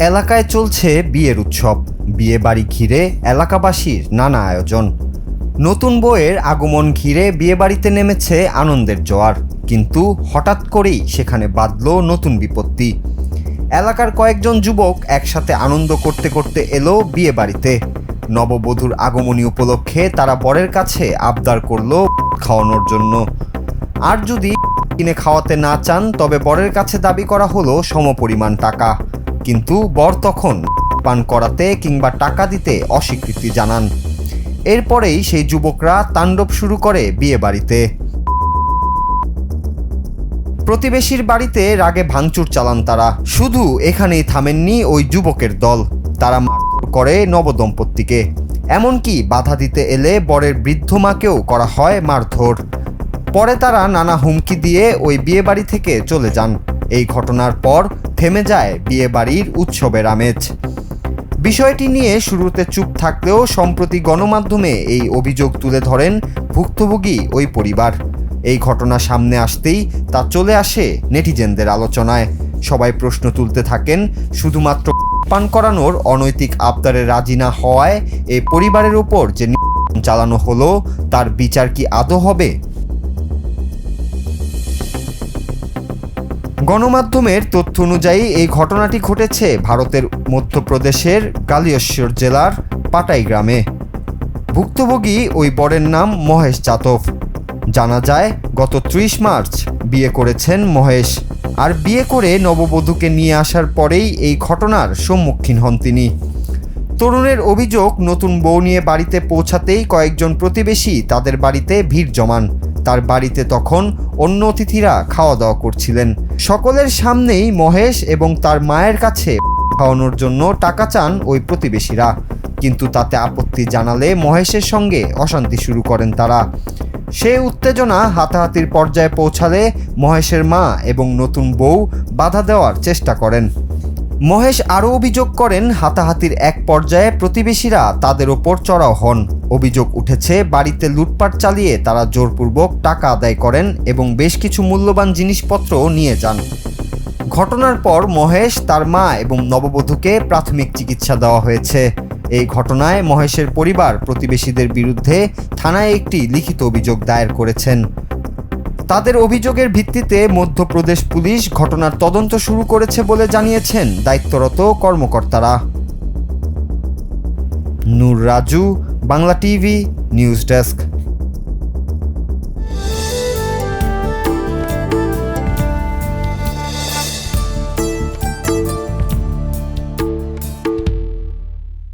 এলাকায় চলছে বিয়ের উৎসব। বিয়ে বাড়ি ঘিরে এলাকাবাসীর নানা আয়োজন। নতুন বউয়ের আগমন ঘিরে বিয়ে বাড়িতে নেমেছে আনন্দের জোয়ার। কিন্তু হঠাৎ করেই সেখানে বাধল নতুন বিপত্তি। এলাকার কয়েকজন যুবক একসাথে আনন্দ করতে করতে এলো বিয়ে বাড়িতে। নববধূর আগমনী উপলক্ষে তারা বরের কাছে আবদার করলো খাওয়ানোর জন্য। আর যদি কিনে খাওয়াতে না চান তবে বরের কাছে দাবি করা হলো সমপরিমাণ টাকা। কিন্তু বর তখন পান করাতে কিংবা টাকা দিতে অস্বীকৃতি জানান। এরপরেই সেই যুবকরা তাণ্ডব শুরু করে বিয়ে বাড়িতে। প্রতিবেশীর বাড়িতে রাগে ভাঙচুর চালান তারা। শুধু এখানেই থামেননি ওই যুবকের দল। তারা মারধর করে নবদম্পতিকে। এমনকি বাধা দিতে এলে বরের বৃদ্ধ মাকেও করা হয় মারধর। পরে তারা নানা হুমকি দিয়ে ওই বিয়ে বাড়ি থেকে চলে যান। এই ঘটনার পর থেমে যায় বিয়ে বাড়ির উৎসবের আমেজ। বিষয়টি নিয়ে শুরুতে চুপ থাকলেও সম্প্রতি গণমাধ্যমে এই অভিযোগ তুলে ধরেন ভুক্তভোগী ওই পরিবার। এই ঘটনা সামনে আসতেই তা চলে আসে নেটিজেনদের আলোচনায়। সবাই প্রশ্ন তুলতে থাকেন, শুধুমাত্র পান করানোর অনৈতিক আবদারে রাজি না হওয়ায় এই পরিবারের উপর যে নির্যাতন চালানো হলো তার বিচার কি আদৌ হবে? গণমাধ্যমের তথ্য অনুযায়ী এই ঘটনাটি ঘটেছে ভারতের মধ্যপ্রদেশের গালিয়শ্বর জেলার পাটাই গ্রামে। ভুক্তভোগী ওই বরের নাম মহেশ যাদব। জানা যায় গত 30 মার্চ বিয়ে করেছেন মহেশ। আর বিয়ে করে নববধূকে নিয়ে আসার পরেই এই ঘটনার সম্মুখীন হন তিনি। তরুণের অভিযোগ, নতুন বউ নিয়ে বাড়িতে পৌঁছাতেই কয়েকজন প্রতিবেশী তাদের বাড়িতে ভিড় জমান। তার বাড়িতে তখন অন্য অতিথিরা খাওয়া দাওয়া করছিলেন। সকলের সামনেই মহেশ এবং তার মায়ের কাছে খাওয়ানোর জন্য টাকা চান ওই প্রতিবেশীরা। কিন্তু তাতে আপত্তি জানালে মহেশের সঙ্গে অশান্তি শুরু করেন তারা। সেই উত্তেজনা হাতাহাতির পর্যায়ে পৌঁছালে মহেশের মা এবং নতুন বউ বাধা দেওয়ার চেষ্টা করেন। মহেশ আরও অভিযোগ করেন, হাতাহাতির এক পর্যায়ে প্রতিবেশীরা তাদের ওপর চড়াও হন। অভিযোগ উঠেছে বাড়িতে লুটপাট চালিয়ে তারা জোরপূর্বক টাকা আদায় করেন এবং বেশ কিছু মূল্যবান জিনিসপত্র নিয়ে যান। ঘটনার পর মহেশ, তার মা এবং নববধূকে প্রাথমিক চিকিৎসা দেওয়া হয়েছে। এই ঘটনায় মহেশের পরিবার প্রতিবেশীদের বিরুদ্ধে থানায় একটি লিখিত অভিযোগ দায়ের করেছেন। তাদের অভিযোগের ভিত্তিতে মধ্যপ্রদেশ পুলিশ ঘটনার তদন্ত শুরু করেছে বলে জানিয়েছেন দায়িত্বরত কর্মকর্তারা। Noor Raju, Bangla TV, news desk.